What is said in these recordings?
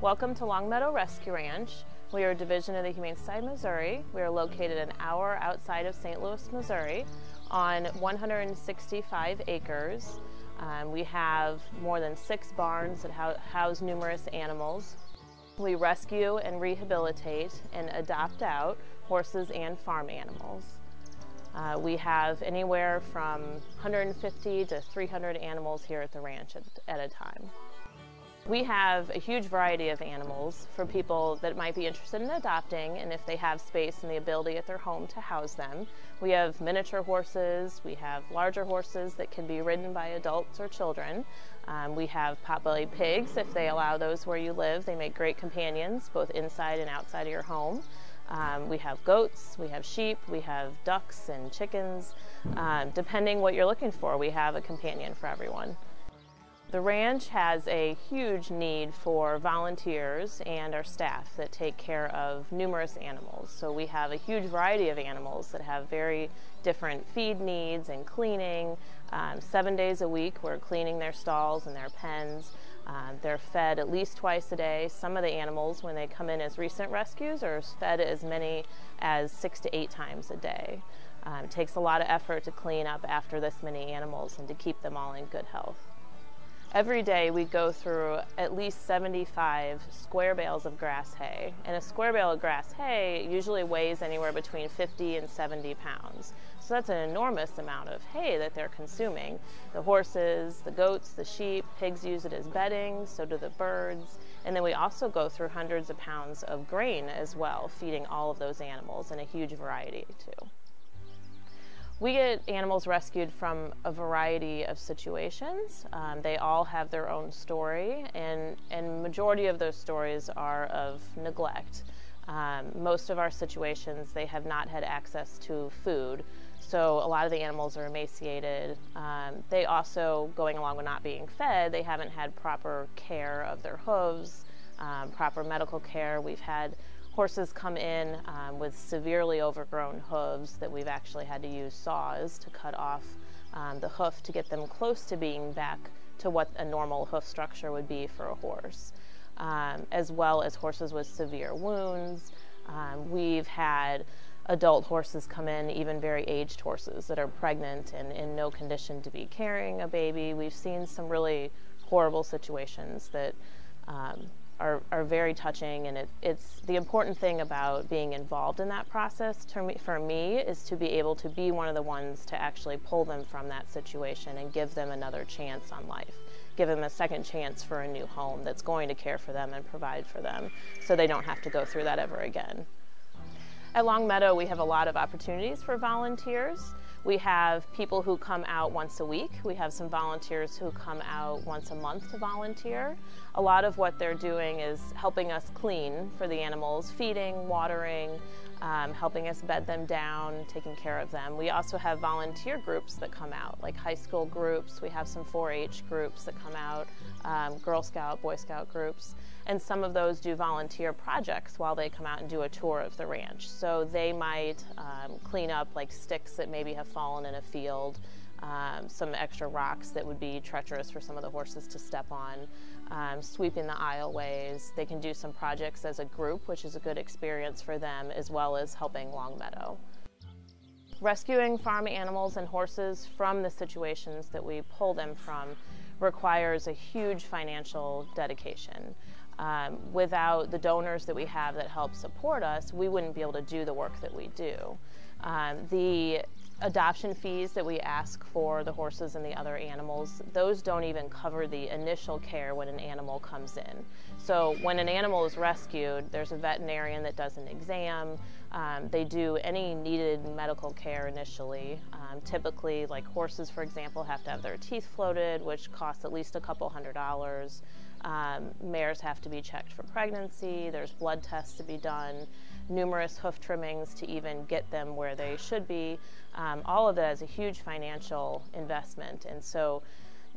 Welcome to Longmeadow Rescue Ranch. We are a division of the Humane Society of Missouri. We are located an hour outside of St. Louis, Missouri on 165 acres. We have more than 6 barns that house numerous animals. We rescue and rehabilitate and adopt out horses and farm animals. We have anywhere from 150 to 300 animals here at the ranch at a time. We have a huge variety of animals for people that might be interested in adopting, and if they have space and the ability at their home to house them. We have miniature horses, we have larger horses that can be ridden by adults or children. We have pot-bellied pigs, if they allow those where you live. They make great companions, both inside and outside of your home. We have goats, we have sheep, we have ducks and chickens. Depending what you're looking for, we have a companion for everyone. The ranch has a huge need for volunteers and our staff that take care of numerous animals. So we have a huge variety of animals that have very different feed needs and cleaning. 7 days a week we're cleaning their stalls and their pens. They're fed at least twice a day. Some of the animals, when they come in as recent rescues, are fed as many as 6 to 8 times a day. It takes a lot of effort to clean up after this many animals and to keep them all in good health. Every day we go through at least 75 square bales of grass hay. And a square bale of grass hay usually weighs anywhere between 50 and 70 pounds. So that's an enormous amount of hay that they're consuming. The horses, the goats, the sheep, pigs use it as bedding, so do the birds. And then we also go through hundreds of pounds of grain as well, feeding all of those animals, in a huge variety too. We get animals rescued from a variety of situations. They all have their own story, and majority of those stories are of neglect. Most of our situations, they have not had access to food, so a lot of the animals are emaciated. They also, going along with not being fed, they haven't had proper care of their hooves, proper medical care. We've had horses come in with severely overgrown hooves that we've actually had to use saws to cut off the hoof to get them close to being back to what a normal hoof structure would be for a horse, as well as horses with severe wounds. We've had adult horses come in, even very aged horses that are pregnant and in no condition to be carrying a baby. We've seen some really horrible situations that are very touching, and it's the important thing about being involved in that process for me is to be able to be one of the ones to actually pull them from that situation and give them another chance on life, give them a second chance for a new home that's going to care for them and provide for them so they don't have to go through that ever again. At Longmeadow, we have a lot of opportunities for volunteers. We have people who come out once a week. We have some volunteers who come out once a month to volunteer. A lot of what they're doing is helping us clean for the animals, feeding, watering, helping us bed them down, taking care of them. We also have volunteer groups that come out, like high school groups. We have some 4-H groups that come out, Girl Scout, Boy Scout groups. And some of those do volunteer projects while they come out and do a tour of the ranch. So they might clean up like sticks that maybe have fallen in a field, some extra rocks that would be treacherous for some of the horses to step on, sweeping the aisleways. They can do some projects as a group, which is a good experience for them, as well as helping Longmeadow. Rescuing farm animals and horses from the situations that we pull them from requires a huge financial dedication. Without the donors that we have that help support us, we wouldn't be able to do the work that we do. The adoption fees that we ask for the horses and the other animals, those don't even cover the initial care when an animal comes in. So when an animal is rescued, there's a veterinarian that does an exam. They do any needed medical care initially. Typically, like horses, for example, have to have their teeth floated, which costs at least a couple $100s. Mares have to be checked for pregnancy. There's blood tests to be done, numerous hoof trimmings to even get them where they should be. All of that is a huge financial investment, and so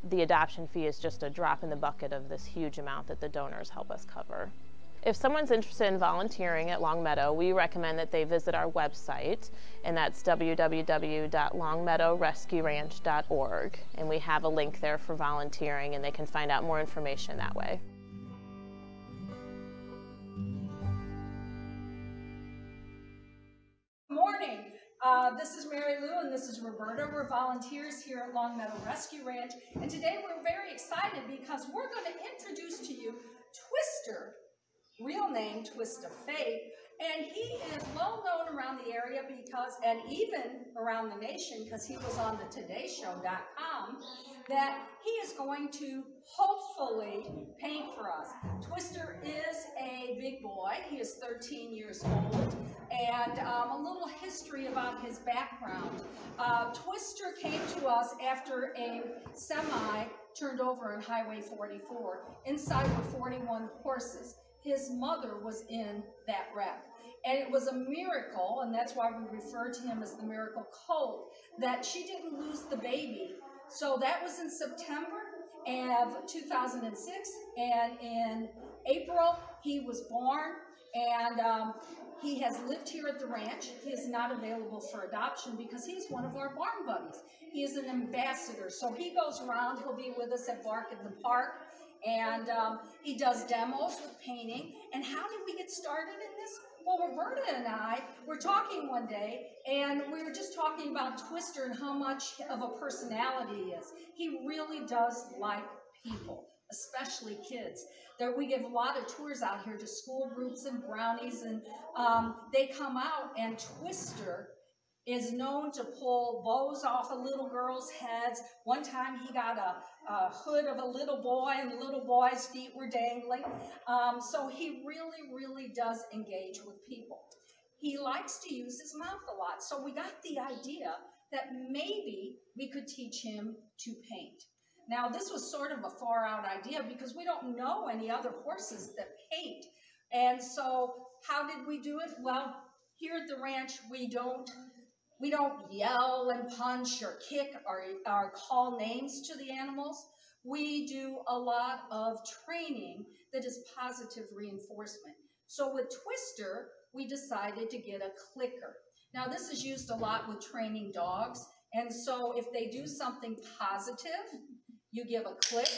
the adoption fee is just a drop in the bucket of this huge amount that the donors help us cover. If someone's interested in volunteering at Longmeadow, we recommend that they visit our website, and that's www.longmeadowrescueranch.org, and we have a link there for volunteering, and they can find out more information that way. This is Mary Lou and this is Roberta. We're volunteers here at Longmeadow Rescue Ranch, and today we're very excited because we're going to introduce to you Twister, real name Twist of Fate, and he is well known around the area because, and even around the nation because he was on the TodayShow.com, that he is going to hopefully paint for us. Twister is a big boy. He is 13 years old. And a little history about his background. Twister came to us after a semi turned over on Highway 44. Inside were 41 horses. His mother was in that wreck. And it was a miracle, and that's why we refer to him as the miracle colt, that she didn't lose the baby. So that was in September of 2006, and in April he was born, and he has lived here at the ranch. He is not available for adoption because he's one of our barn buddies. He is an ambassador, so he goes around. He'll be with us at Bark in the Park, and he does demos with painting. And how did we get started in this? Well, Roberta and I were talking one day, and we were just talking about Twister and how much of a personality he is. He really does like people, especially kids. We give a lot of tours out here to school groups and brownies, and they come out, and Twister is known to pull bows off of little girls' heads. One time he got a hood of a little boy, and the little boy's feet were dangling. So he really, really does engage with people. He likes to use his mouth a lot. So we got the idea that maybe we could teach him to paint. Now, this was sort of a far-out idea because we don't know any other horses that paint. And so how did we do it? Well, here at the ranch, we don't yell and punch or kick or call names to the animals. We do a lot of training that is positive reinforcement. So with Twister, we decided to get a clicker. Now, this is used a lot with training dogs. And so if they do something positive, you give a click,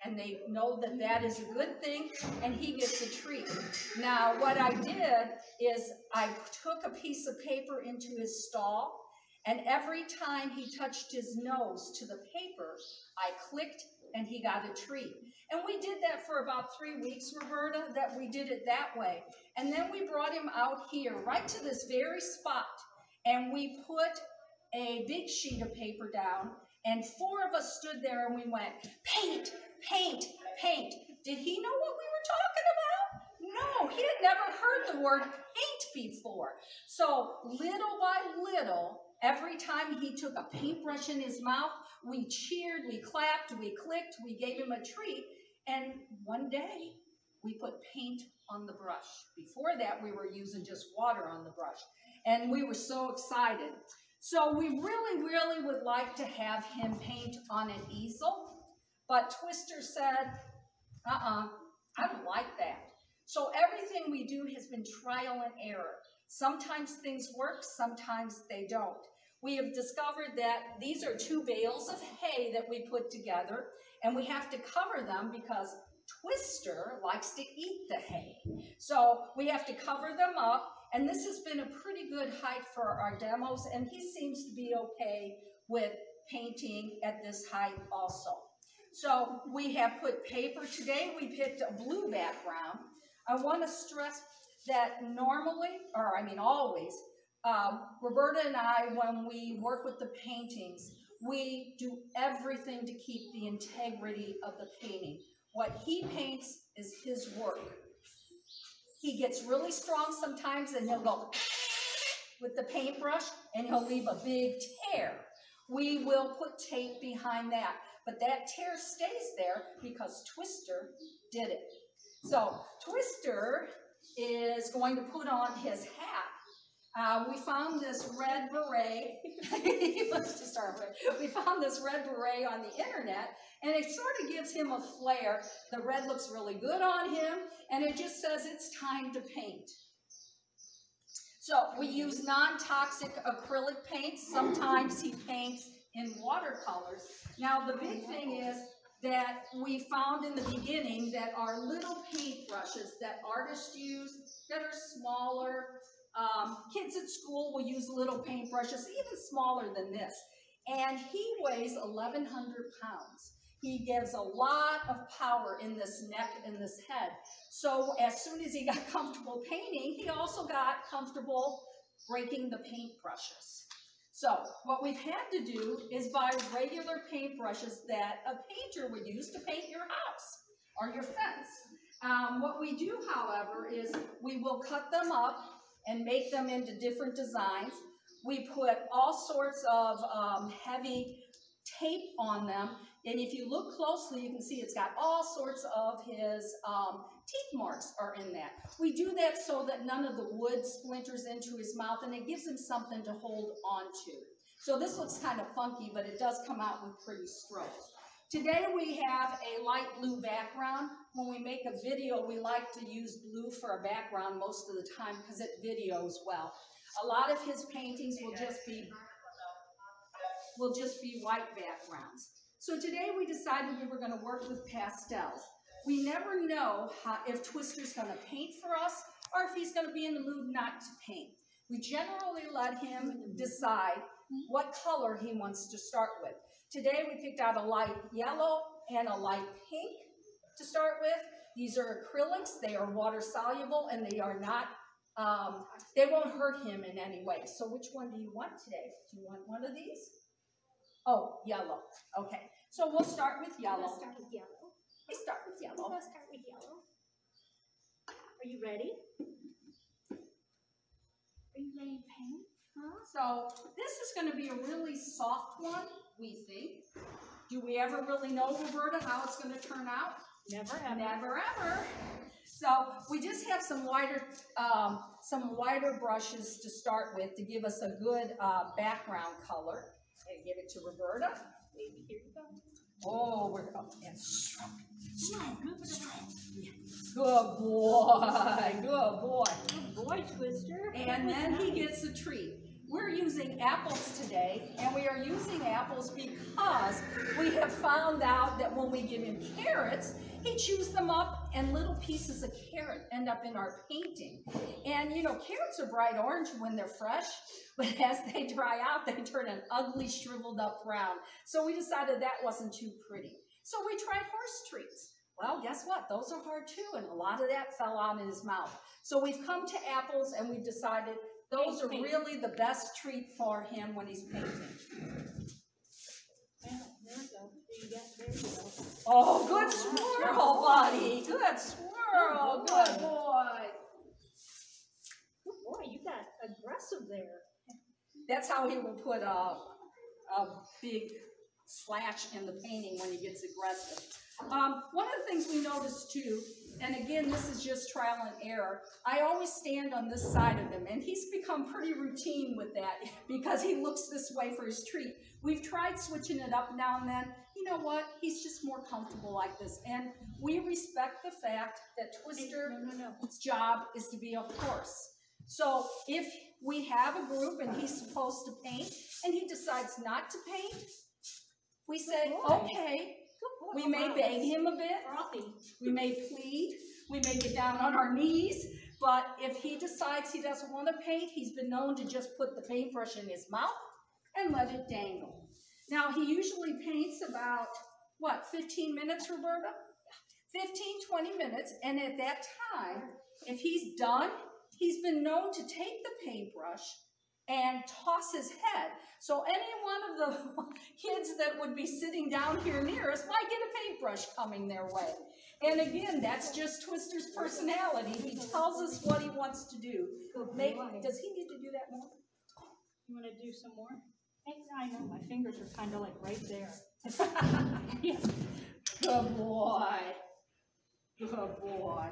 and they know that that is a good thing, and he gets a treat. Now, what I did is I took a piece of paper into his stall, and every time he touched his nose to the paper, I clicked, and he got a treat. And we did that for about 3 weeks, Roberta, that we did it that way. And then we brought him out here, right to this very spot, and we put a big sheet of paper down, and 4 of us stood there and we went, paint, paint, paint. Did he know what we were talking about? No, he had never heard the word paint before. So little by little, every time he took a paintbrush in his mouth, we cheered, we clapped, we clicked, we gave him a treat. And one day, we put paint on the brush. Before that, we were using just water on the brush. And we were so excited. So we really, really would like to have him paint on an easel, but Twister said, I don't like that. So everything we do has been trial and error. Sometimes things work, sometimes they don't. We have discovered that these are 2 bales of hay that we put together, and we have to cover them because Twister likes to eat the hay. So we have to cover them up. And this has been a pretty good height for our demos, and he seems to be okay with painting at this height also. So we have put paper. Today we picked a blue background. I want to stress that normally, or I mean always, Roberta and I, when we work with the paintings, we do everything to keep the integrity of the painting. What he paints is his work. He gets really strong sometimes, and he'll go with the paintbrush, and he'll leave a big tear. We will put tape behind that, but that tear stays there because Twister did it. So Twister is going to put on his hat. We found this red beret. Let's just start with. We found this red beret on the internet, and it sort of gives him a flair. The red looks really good on him, and it just says it's time to paint. So we use non-toxic acrylic paints. Sometimes he paints in watercolors. Now the big thing is that we found in the beginning that our little paintbrushes that artists use that are smaller, Kids at school will use little paintbrushes, even smaller than this. And he weighs 1,100 pounds. He gives a lot of power in this neck and this head. So as soon as he got comfortable painting, he also got comfortable breaking the paintbrushes. So what we've had to do is buy regular paintbrushes that a painter would use to paint your house or your fence. What we do, however, is we will cut them up and make them into different designs. We put all sorts of heavy tape on them, and if you look closely, you can see it's got all sorts of his teeth marks are in that. We do that so that none of the wood splinters into his mouth, and it gives him something to hold on to. So this looks kind of funky, but it does come out with pretty strokes. Today we have a light blue background. When we make a video, we like to use blue for a background most of the time because it videos well. A lot of his paintings will just be white backgrounds. So today we decided we were going to work with pastels. We never know if Twister's going to paint for us or if he's going to be in the mood not to paint. We generally let him decide what color he wants to start with. Today we picked out a light yellow and a light pink to start with. These are acrylics. They are water soluble and they are not, they won't hurt him in any way. So which one do you want today? Do you want one of these? Oh, yellow. Okay. So we'll start with yellow. Let's start with yellow. We start with yellow. Let's start with yellow. Are you ready? Are you ready to paint? Huh? So this is going to be a really soft one, we think. Do we ever really know, Roberta, how it's going to turn out? Never ever. Never ever. So we just have some wider brushes to start with to give us a good background color. And give it to Roberta. Maybe here you go. Oh, we're and stroke. Good boy. Good boy. Good boy, Twister. And then he gets a treat. We're using apples today, and we are using apples because we have found out that when we give him carrots, he chews them up and little pieces of carrot end up in our painting. And you know, carrots are bright orange when they're fresh, but as they dry out, they turn an ugly shriveled up brown. So we decided that wasn't too pretty. So we tried horse treats. Well, guess what? Those are hard too, and a lot of that fell out in his mouth. So we've come to apples, and we've decided those are really the best treat for him when he's painting. Well, there we go. There you go. Oh, good swirl, buddy. Good swirl. Good boy. Good boy, you got aggressive there. That's how he will put a big slash in the painting when he gets aggressive. One of the things we noticed too, and again, this is just trial and error, I always stand on this side of him, and he's become pretty routine with that because he looks this way for his treat. We've tried switching it up now and then. You know what? He's just more comfortable like this, and we respect the fact that Twister's job is to be a horse. So if we have a group and he's supposed to paint, and he decides not to paint, we say, okay. We may beg him a bit, we may plead, we may get down on our knees, but if he decides he doesn't want to paint, he's been known to just put the paintbrush in his mouth and let it dangle. Now, he usually paints about, what, 15 minutes, Roberta? 15, 20 minutes, and at that time, if he's done, he's been known to take the paintbrush and toss his head. So any one of the kids that would be sitting down here near us might get a paintbrush coming their way. And again, that's just Twister's personality. He tells us what he wants to do. Does he need to do that more? You want to do some more? I know, my fingers are kind of like right there. Good boy. Good boy.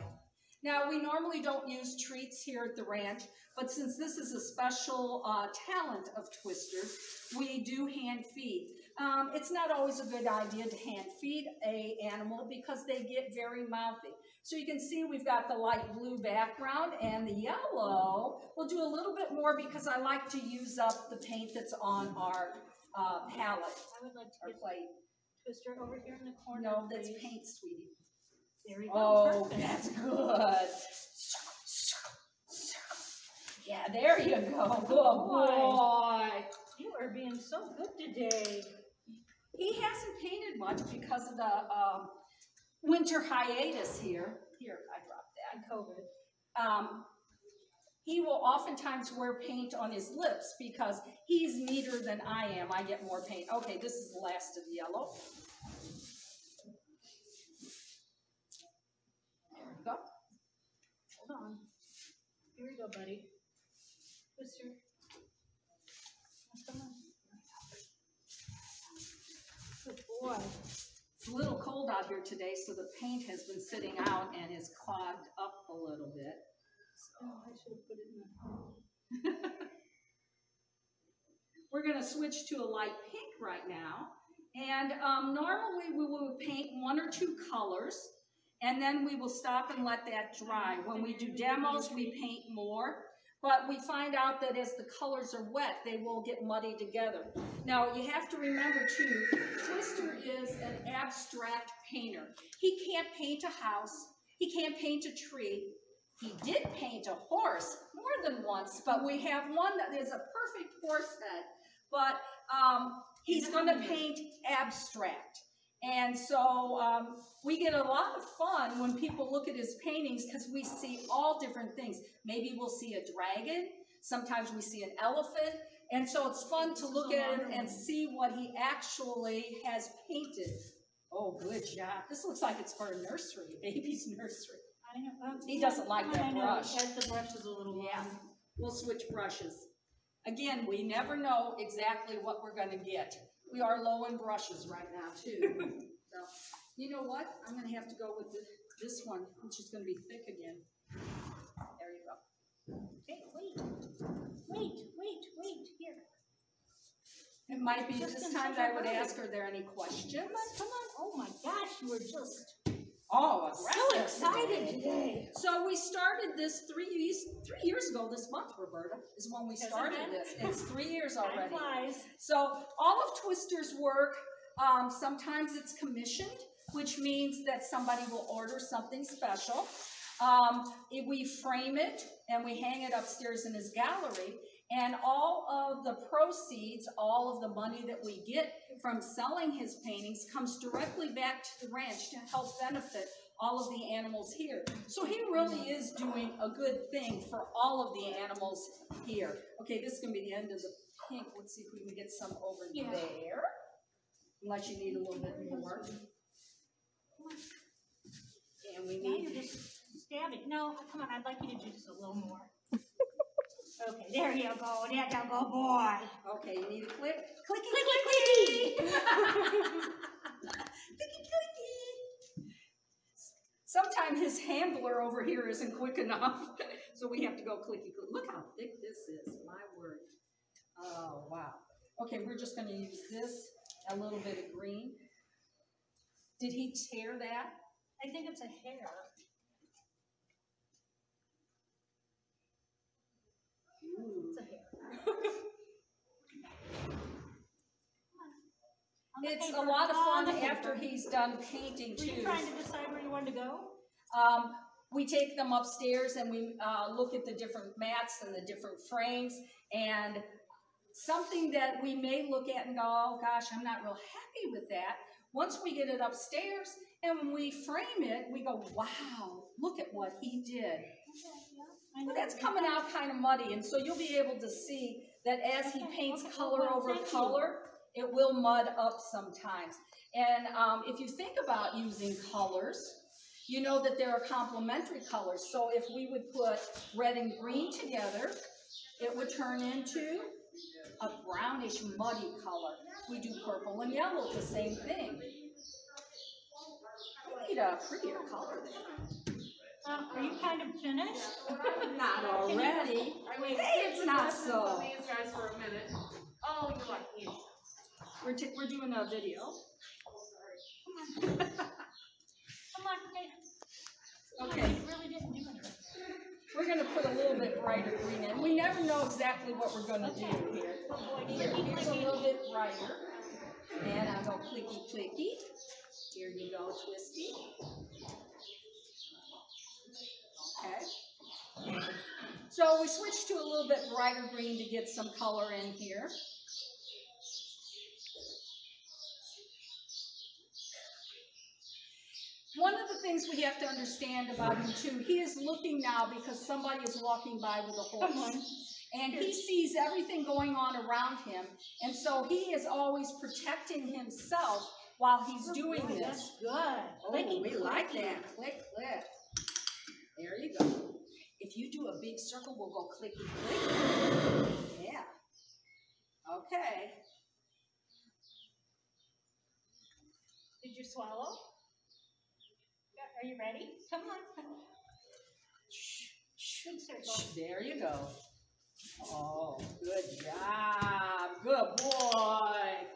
Now, we normally don't use treats here at the ranch, but since this is a special talent of Twister's, we do hand feed. It's not always a good idea to hand feed an animal because they get very mouthy. So you can see we've got the light blue background and the yellow. We'll do a little bit more because I like to use up the paint that's on our palette. I would like to get plate. Twister over here in the corner. No, that's paint, sweetie. There we go. Oh, perfect. that's good. Yeah, there you go. Good boy. You are being so good today. He hasn't painted much because of the winter hiatus here. Here, I dropped that. And COVID. He will oftentimes wear paint on his lips because he's neater than I am. I get more paint. Okay, this is the last of the yellow. There we go. Hold on. Here we go, buddy. Twister. Come on. Good boy. It's a little cold out here today, so the paint has been sitting out and is clogged up a little bit. Oh, I should have put it in the... We're going to switch to a light pink right now. And normally we will paint 1 or 2 colors, and then we will stop and let that dry. When we do demos, we paint more. But we find out that as the colors are wet, they will get muddy together. Now, you have to remember, too, Twister is an abstract painter. He can't paint a house. He can't paint a tree. He did paint a horse more than once, but we have one that is a perfect horse head. But he's going to paint abstract. And so we get a lot of fun when people look at his paintings because we see all different things. Maybe we'll see a dragon. Sometimes we see an elephant. And so it's fun to look at him and see what he actually has painted. Oh, good job. This looks like it's for a nursery, a baby's nursery. I know. He doesn't like that brush. The brush is a little long. Yeah, we'll switch brushes. Again, we never know exactly what we're going to get. We are low in brushes right now, too. So, you know what? I'm going to have to go with this one, which is going to be thick again. There you go. Hey, wait. Here. It might be this time that I would ask, are there any questions? Come on. Oh my gosh, you were just so excited today. So we started this 3 years ago this month, Roberta, is when we started this. It's 3 years already. So all of Twister's work, sometimes it's commissioned, which means that somebody will order something special. We frame it and we hang it upstairs in his gallery. And all of the proceeds, all of the money that we get from selling his paintings comes directly back to the ranch to help benefit all of the animals here. So he really is doing a good thing for all of the animals here. Okay, this is going to be the end of the pink. Let's see if we can get some over there. Unless you need a little bit more. And we need... You're just stabbing. No, come on, I'd like you to do just a little more. Okay, there you go. There you go, boy. Okay, you need a click. Clicky, clicky. Clicky, clicky. Sometimes his handler over here isn't quick enough, so we have to go clicky, clicky. Look how thick this is, my word. Oh, wow. Okay, we're just going to use this, a little bit of green. Did he tear that? I think it's a hair. It's a hair. It's a lot of fun after he's done painting, too. Were you trying to decide where you wanted to go? We take them upstairs and we look at the different mats and the different frames, and something that we may look at and go, oh gosh, I'm not real happy with that. Once we get it upstairs and when we frame it, we go, wow, look at what he did. But that's coming out kind of muddy, and so you'll be able to see that as he paints color over color, it will mud up sometimes. And if you think about using colors, you know that there are complementary colors. So if we would put red and green together, it would turn into a brownish, muddy color. We do purple and yellow, the same thing. We need a prettier color there. Are you kind of finished? Not already. Hey, it's not so. These guys for a minute. Oh, you're lucky. We're doing a video. Come on, okay. You really didn't do anything. We're going to put a little bit brighter green in. We never know exactly what we're going to do here. Here's a little bit brighter. And I'll go clicky, clicky. Here you go, Twisty. Okay. So we switched to a little bit brighter green to get some color in here. One of the things we have to understand about him too, he is looking now because somebody is walking by with a horse. And he sees everything going on around him. And so he is always protecting himself while he's doing this. That's good. Oh, we like that. Click, click. There you go. If you do a big circle, we'll go clicky, click. Yeah. Okay. Did you swallow? Are you ready? Come on. Good circle. There you go. Oh, good job. Good boy.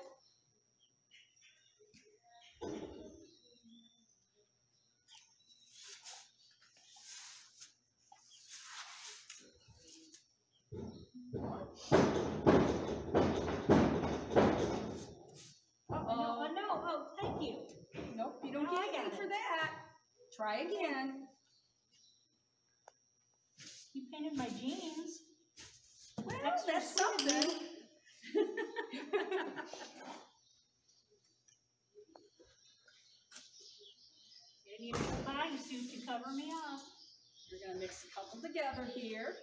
Oh, no. Oh, thank you. Nope, you don't No, get I got anything for it. that. Try again. You painted my jeans. Well, Extra that's sweet of something. you. I need a bodysuit to cover me up. We're going to mix a couple together here.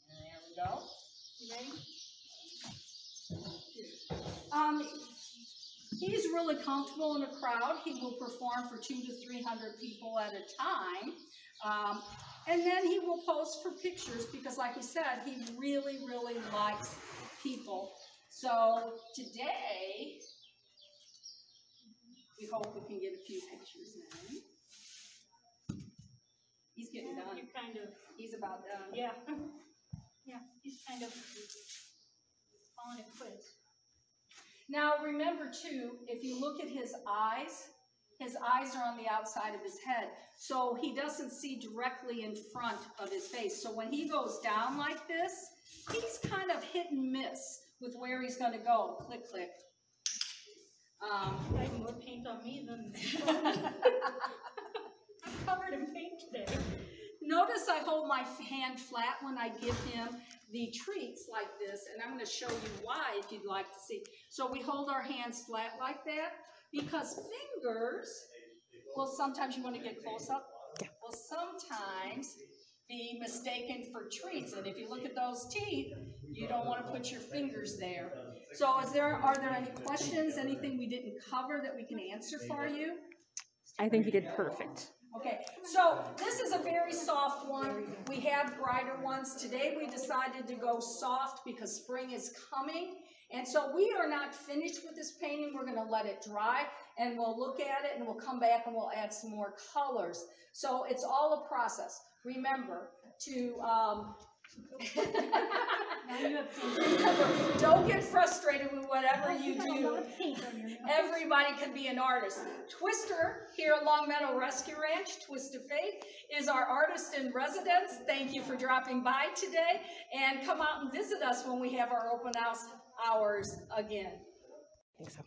And there we go. You ready? He's really comfortable in a crowd. He will perform for 200 to 300 people at a time. And then he will pose for pictures because, like he said, he really, really likes people. So today, we hope we can get a few pictures now. He's getting done. You're kind of, He's about done. yeah. Yeah, he's kind of calling it quits. Now remember too, if you look at his eyes are on the outside of his head, so he doesn't see directly in front of his face. So when he goes down like this, he's kind of hit and miss with where he's going to go. Click, click. You had more paint on me than I'm covered in paint today. Notice I hold my hand flat when I give him the treats like this, and I'm going to show you why if you'd like to see. So we hold our hands flat like that because fingers will sometimes, you want to get close up? Yeah. Will sometimes be mistaken for treats, and if you look at those teeth, you don't want to put your fingers there. So are there any questions, anything we didn't cover that we can answer for you? I think you did perfect. Okay, so this is a very soft one. We have brighter ones. Today we decided to go soft because spring is coming. And so we are not finished with this painting. We're going to let it dry and we'll look at it and we'll come back and we'll add some more colors. So it's all a process. Remember to Now you have paint. don't get frustrated with whatever you do. Everybody can be an artist. Twister here at Longmeadow Rescue Ranch, Twist of Faith, is our artist in residence. Thank you for dropping by today, and come out and visit us when we have our open house hours again. I think so.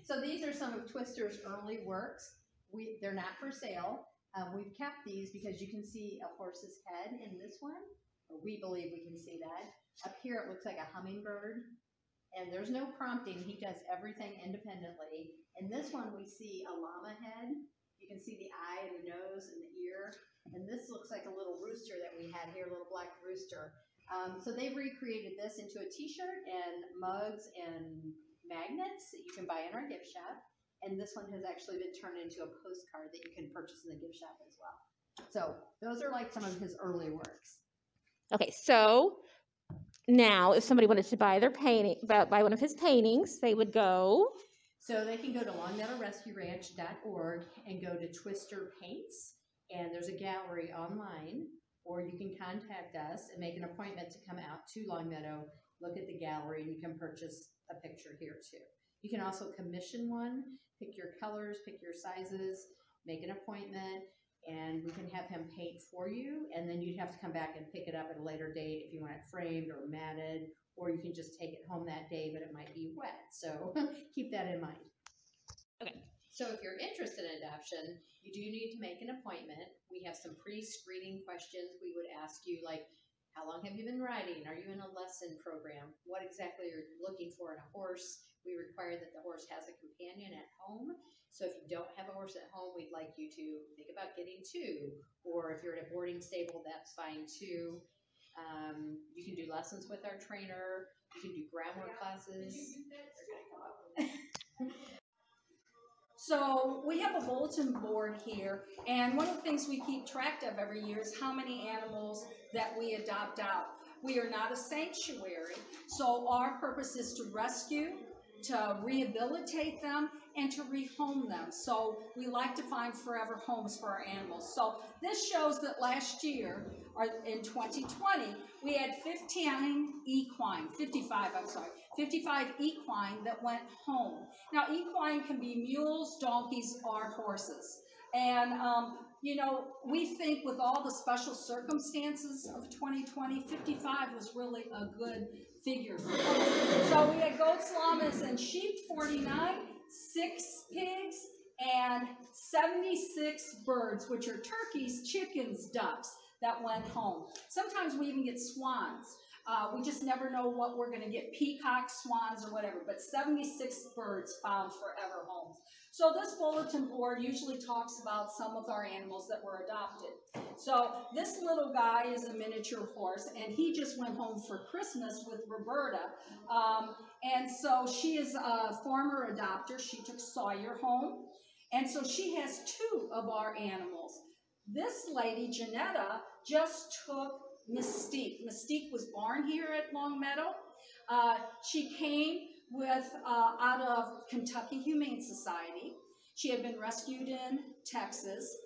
So these are some of Twister's early works. They're not for sale. We've kept these because you can see a horse's head in this one. Or we believe we can see that. Up here it looks like a hummingbird. And there's no prompting. He does everything independently. In this one we see a llama head. You can see the eye and the nose and the ear. And this looks like a little rooster that we had here, a little black rooster. So they've recreated this into a t-shirt and mugs and magnets that you can buy in our gift shop. And this one has actually been turned into a postcard that you can purchase in the gift shop as well. So those are like some of his early works. Okay, so now if somebody wanted to buy their painting, buy one of his paintings, they would go. So they can go to longmeadowrescueranch.org and go to Twister Paints, and there's a gallery online, or you can contact us and make an appointment to come out to Longmeadow, look at the gallery, and you can purchase a picture here too. You can also commission one, pick your colors, pick your sizes, make an appointment, and we can have him paint for you, and then you'd have to come back and pick it up at a later date if you want it framed or matted, or you can just take it home that day, but it might be wet. So keep that in mind. Okay, So if you're interested in adoption, you do need to make an appointment. We have some pre-screening questions we would ask you, like, how long have you been riding? Are you in a lesson program? What exactly are you looking for in a horse? We require that the horse has a companion at home. So if you don't have a horse at home, we'd like you to think about getting two. Or if you're at a boarding stable, that's fine too. You can do lessons with our trainer. You can do grammar classes. So we have a bulletin board here, and one of the things we keep track of every year is how many animals that we adopt out. We are not a sanctuary, so our purpose is to rescue, to rehabilitate them, and to rehome them. So we like to find forever homes for our animals. So this shows that last year, or in 2020, we had 55 equine that went home. Now, equine can be mules, donkeys, or horses. And, you know, we think with all the special circumstances of 2020, 55 was really a good figure for us. So we had goats, llamas, and sheep, 49, 6 pigs, and 76 birds, which are turkeys, chickens, ducks, that went home. Sometimes we even get swans. We just never know what we're going to get, peacocks, swans, or whatever, but 76 birds found forever homes. So this bulletin board usually talks about some of our animals that were adopted. So this little guy is a miniature horse, and he just went home for Christmas with Roberta. And so she is a former adopter. She took Sawyer home, and so she has 2 of our animals. This lady, Janetta, just took Mystique. Mystique was born here at Longmeadow. She came out of Kentucky Humane Society. She had been rescued in Texas,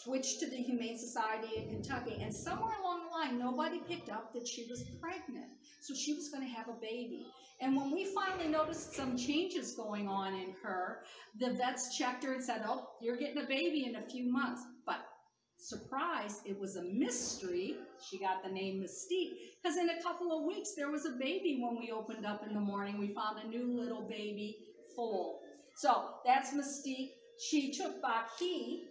switched to the Humane Society in Kentucky, and somewhere along the line, nobody picked up that she was pregnant. So she was going to have a baby. And when we finally noticed some changes going on in her, the vets checked her and said, oh, you're getting a baby in a few months. But surprise, it was a mystery. She got the name Mystique because in a couple of weeks there was a baby. When we opened up in the morning, we found a new little baby foal. So that's Mystique. She took Baki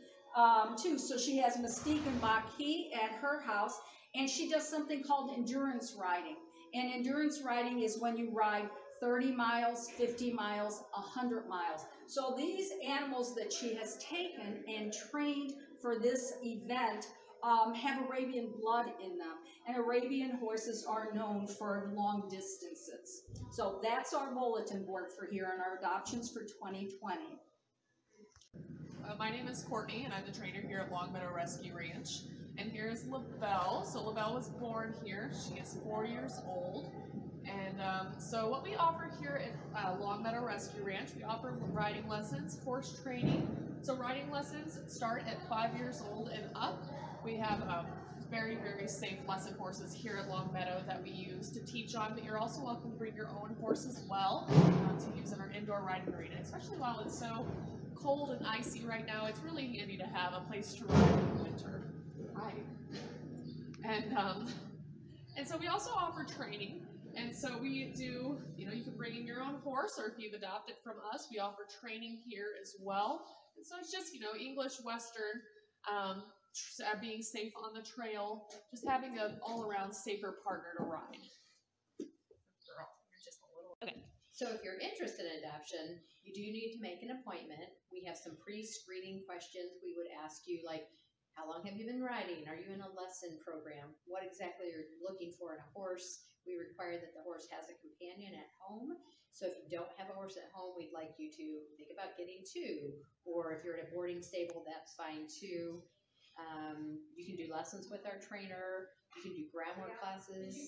too, so she has Mystique and Baki at her house, and she does something called endurance riding. And endurance riding is when you ride 30 miles, 50 miles, 100 miles. So these animals that she has taken and trained for this event have Arabian blood in them. And Arabian horses are known for long distances. So that's our bulletin board for here on our adoptions for 2020. My name is Courtney, and I'm the trainer here at Longmeadow Rescue Ranch. And here's LaBelle. So LaBelle was born here. She is 4 years old. And so what we offer here at Longmeadow Rescue Ranch, we offer riding lessons, horse training. So riding lessons start at 5 years old and up. We have very, very safe lesson horses here at Longmeadow that we use to teach on, but you're also welcome to bring your own horse as well to use in our indoor riding arena, especially while it's so cold and icy right now. It's really handy to have a place to ride in the winter. Right. And so we also offer training. And so we do, you know, you can bring in your own horse, or if you've adopted from us, we offer training here as well. And so it's just, you know, English, Western, being safe on the trail, just having an all-around safer partner to ride. Girl, you're just a little... Okay. So if you're interested in adoption, you do need to make an appointment. We have some pre-screening questions we would ask you, like, how long have you been riding? Are you in a lesson program? What exactly are you looking for in a horse? We require that the horse has a companion at home. So if you don't have a horse at home, we'd like you to think about getting two. Or if you're at a boarding stable, that's fine too. You can do lessons with our trainer. You can do grammar classes.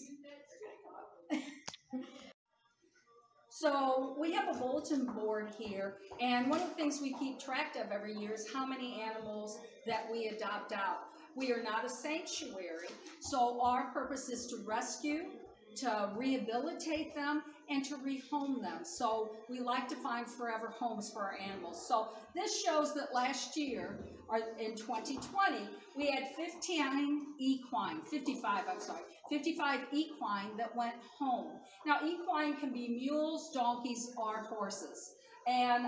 So we have a bulletin board here, and one of the things we keep track of every year is how many animals that we adopt out. We are not a sanctuary, so our purpose is to rescue, to rehabilitate them, and to rehome them. So we like to find forever homes for our animals. So this shows that last year, or in 2020, we had 55 equine that went home. Now, equine can be mules, donkeys, or horses. And,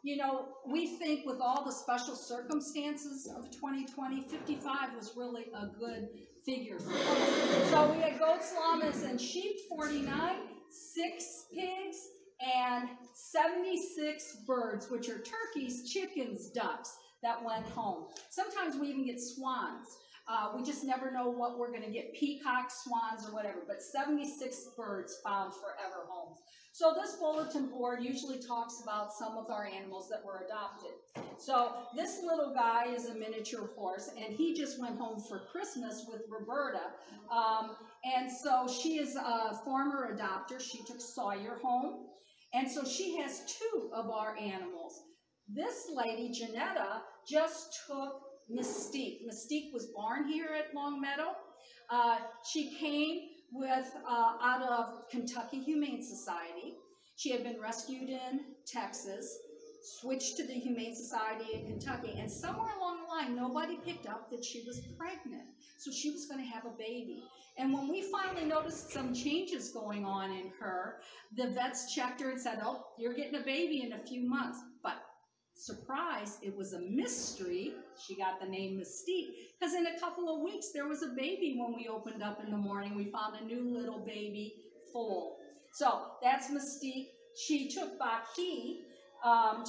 you know, we think with all the special circumstances of 2020, 55 was really a good figure for us. So we had goats, llamas, and sheep, 49, 6 pigs, and 76 birds, which are turkeys, chickens, ducks that went home. Sometimes we even get swans. We just never know what we're going to get, peacocks, swans, or whatever, but 76 birds found forever homes. So this bulletin board usually talks about some of our animals that were adopted. So this little guy is a miniature horse, and he just went home for Christmas with Roberta. And so she is a former adopter. She took Sawyer home, and so she has 2 of our animals. This lady, Janetta, just took Mystique. Mystique was born here at Longmeadow. She came with out of Kentucky Humane Society. She had been rescued in Texas, switched to the Humane Society in Kentucky, and somewhere along the line, nobody picked up that she was pregnant. So she was going to have a baby. And when we finally noticed some changes going on in her, the vets checked her and said, oh, you're getting a baby in a few months. But surprise, it was a mystery. She got the name Mystique because in a couple of weeks there was a baby. When we opened up in the morning, we found a new little baby foal. So that's Mystique. She took Baki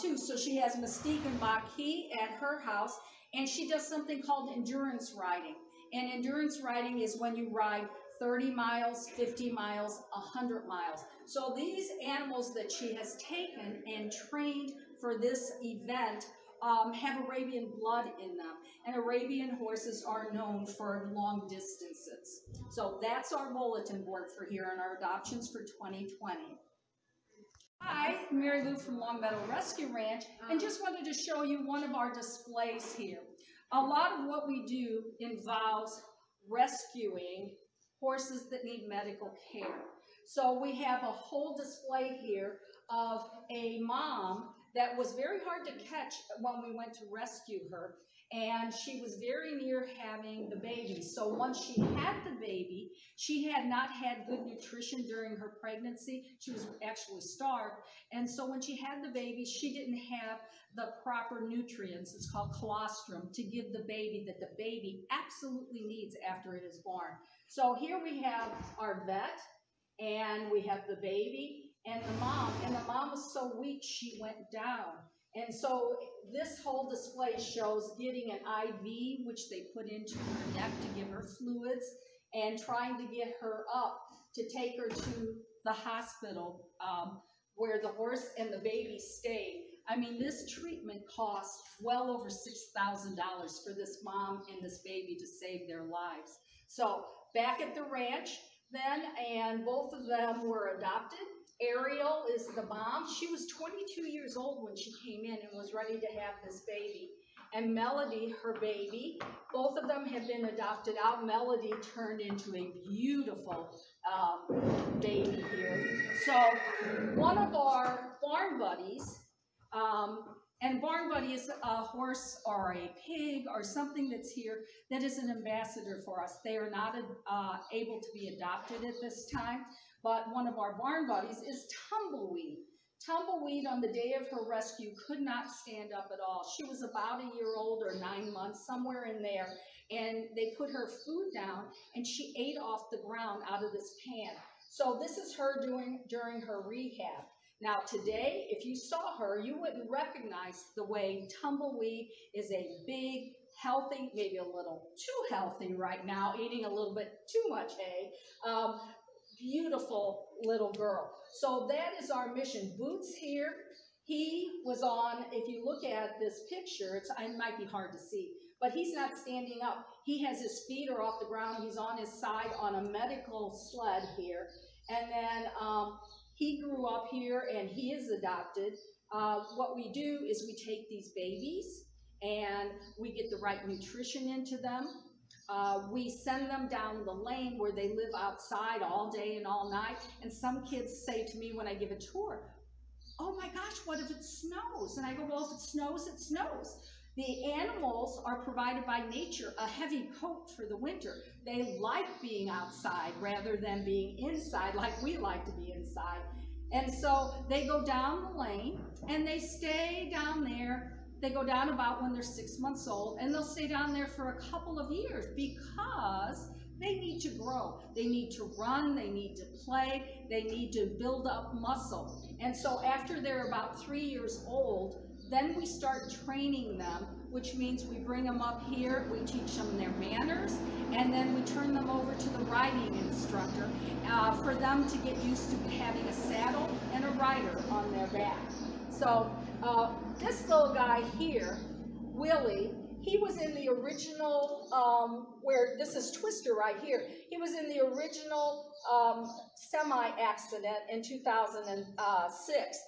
too, so she has Mystique and Baki at her house, and she does something called endurance riding. And endurance riding is when you ride 30 miles, 50 miles, 100 miles. So these animals that she has taken and trained for this event have Arabian blood in them. And Arabian horses are known for long distances. So that's our bulletin board for here on our adoptions for 2020. Hi, Mary Lou from Longmeadow Rescue Ranch, and just wanted to show you one of our displays here. A lot of what we do involves rescuing horses that need medical care. So we have a whole display here of a mom that was very hard to catch when we went to rescue her, and she was very near having the baby. So once she had the baby, she had not had good nutrition during her pregnancy. She was actually starved, and so when she had the baby, she didn't have the proper nutrients, it's called colostrum, to give the baby that the baby absolutely needs after it is born. So here we have our vet, and we have the baby and the mom was so weak she went down. And so this whole display shows getting an IV, which they put into her neck to give her fluids, and trying to get her up to take her to the hospital where the horse and the baby stayed. I mean, this treatment cost well over $6,000 for this mom and this baby to save their lives. So back at the ranch then, and both of them were adopted. Ariel is the mom. She was 22 years old when she came in and was ready to have this baby. And Melody, her baby, both of them have been adopted out. Melody turned into a beautiful baby here. So one of our barn buddies, and barn buddy is a horse or a pig or something that's here that is an ambassador for us. They are not able to be adopted at this time, but one of our barn buddies is Tumbleweed. Tumbleweed, on the day of her rescue, could not stand up at all. She was about a year old or 9 months, somewhere in there, and they put her food down, and she ate off the ground out of this pan. So this is her during her rehab. Now today, if you saw her, you wouldn't recognize the way Tumbleweed is a big, healthy, maybe a little too healthy right now, eating a little bit too much hay, beautiful little girl. So that is our mission. Boots here, he was on, if you look at this picture, it might be hard to see, but he's not standing up. He has his feet are off the ground. He's on his side on a medical sled here. And then he grew up here and he is adopted. What we do is we take these babies and we get the right nutrition into them. We send them down the lane where they live outside all day and all night. And some kids say to me when I give a tour, oh my gosh, what if it snows? And I go, well, if it snows, it snows. The animals are provided by nature a heavy coat for the winter. They like being outside rather than being inside like we like to be inside. And so they go down the lane and they stay down there. They go down about when they're 6 months old, and they'll stay down there for a couple of years because they need to grow. They need to run, they need to play, they need to build up muscle. And so after they're about 3 years old, then we start training them, which means we bring them up here, we teach them their manners, and then we turn them over to the riding instructor for them to get used to having a saddle and a rider on their back. So this little guy here, Willie, he was in the original, where this is Twister right here. He was in the original semi-accident in 2006.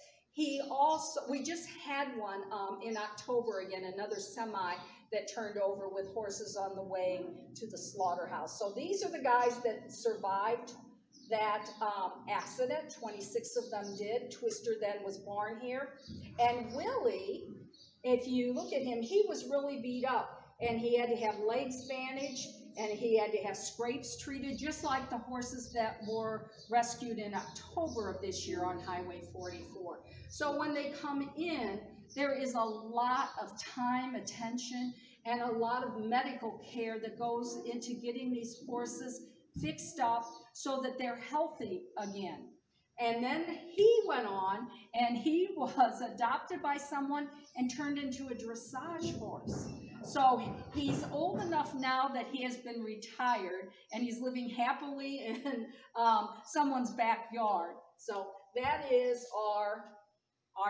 We just had one in October again, another semi that turned over with horses on the way to the slaughterhouse. So these are the guys that survived that accident. 26 of them did. Twister then was born here. And Willie, if you look at him, he was really beat up, and he had to have legs bandaged, and he had to have scrapes treated, just like the horses that were rescued in October of this year on Highway 44. So when they come in, there is a lot of time, attention, and a lot of medical care that goes into getting these horses fixed up so that they're healthy again. And then he went on and he was adopted by someone and turned into a dressage horse. So he's old enough now that he has been retired and he's living happily in someone's backyard. So that is our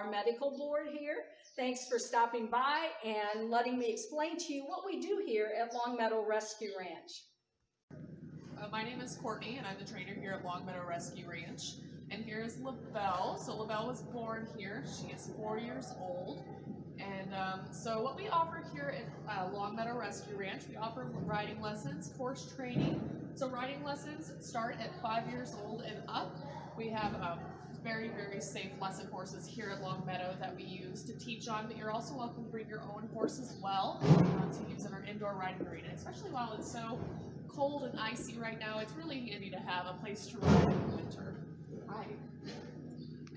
medical board here. Thanks for stopping by and letting me explain to you what we do here at Longmeadow Rescue Ranch. My name is Courtney, and I'm the trainer here at Longmeadow Rescue Ranch. And here is LaBelle. So LaBelle was born here. She is 4 years old. And so what we offer here at Longmeadow Rescue Ranch, we offer riding lessons, horse training. So riding lessons start at 5 years old and up. We have very, very safe lesson horses here at Longmeadow that we use to teach on, but you're also welcome to bring your own horse as well to use in our indoor riding arena, especially while it's so cold and icy right now. It's really handy to have a place to ride in the winter. Right.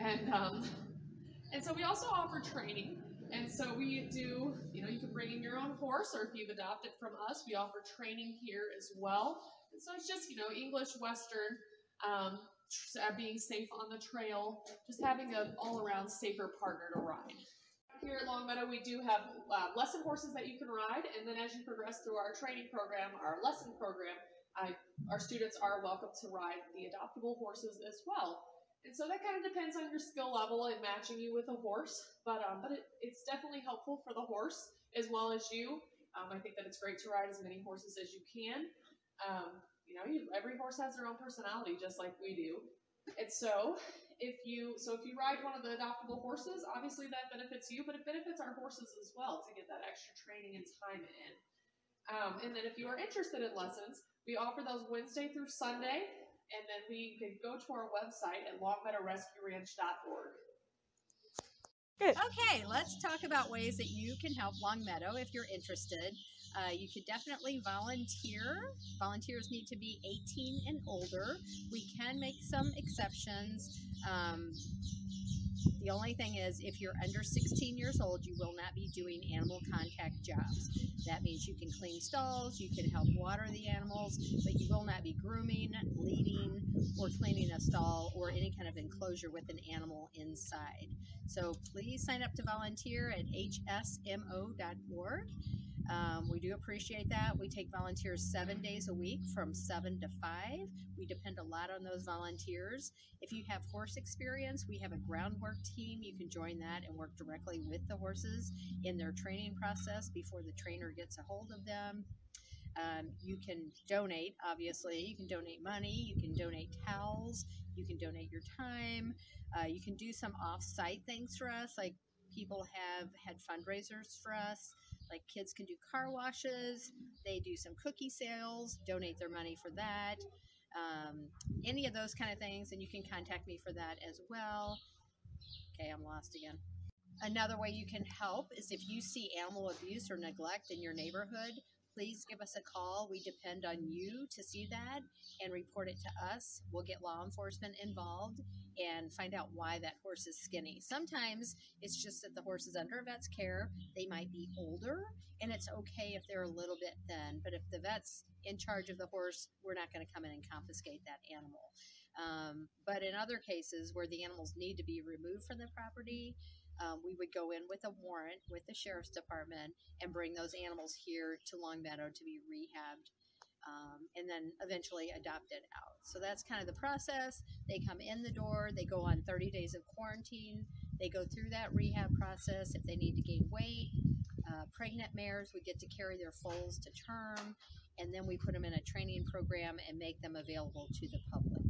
And so we also offer training. And so we do, you can bring in your own horse, or if you've adopted from us, we offer training here as well. And so it's just, English, Western, being safe on the trail, just having an all-around safer partner to ride. Here at Longmeadow, we do have lesson horses that you can ride, and then as you progress through our training program, our lesson program, our students are welcome to ride the adoptable horses as well. And so that kind of depends on your skill level and matching you with a horse, but it's definitely helpful for the horse as well as you. I think that it's great to ride as many horses as you can. Every horse has their own personality, just like we do. And so if you ride one of the adoptable horses, obviously that benefits you, but it benefits our horses as well to get that extra training and time in. And then if you are interested in lessons, we offer those Wednesday through Sunday, and then we can go to our website at longmeadowrescueranch.org. Okay, let's talk about ways that you can help Longmeadow if you're interested. You could definitely volunteer. Volunteers need to be 18 and older. We can make some exceptions. The only thing is, if you're under 16 years old, you will not be doing animal contact jobs. That means you can clean stalls, you can help water the animals, but you will not be grooming, leading, or cleaning a stall or any kind of enclosure with an animal inside. So please sign up to volunteer at hsmo.org. We do appreciate that. We take volunteers 7 days a week from 7 to 5. We depend a lot on those volunteers. If you have horse experience, we have a groundwork team. You can join that and work directly with the horses in their training process before the trainer gets a hold of them. You can donate, obviously. You can donate money. You can donate towels. You can donate your time. You can do some off-site things for us, like people have had fundraisers for us. Like kids can do car washes, they do some cookie sales, donate their money for that, any of those kind of things, and you can contact me for that as well. Okay, I'm lost again. Another way you can help is if you see animal abuse or neglect in your neighborhood, please give us a call. We depend on you to see that and report it to us. We'll get law enforcement involved, and find out why that horse is skinny. Sometimes it's just that the horse is under a vet's care. They might be older, and it's okay if they're a little bit thin, but if the vet's in charge of the horse, we're not going to come in and confiscate that animal. But in other cases where the animals need to be removed from the property, we would go in with a warrant with the sheriff's department and bring those animals here to Longmeadow to be rehabbed, and then eventually adopted out. So that's kind of the process. They come in the door, they go on 30 days of quarantine, they go through that rehab process. If they need to gain weight, pregnant mares, we get to carry their foals to term, and then we put them in a training program and make them available to the public.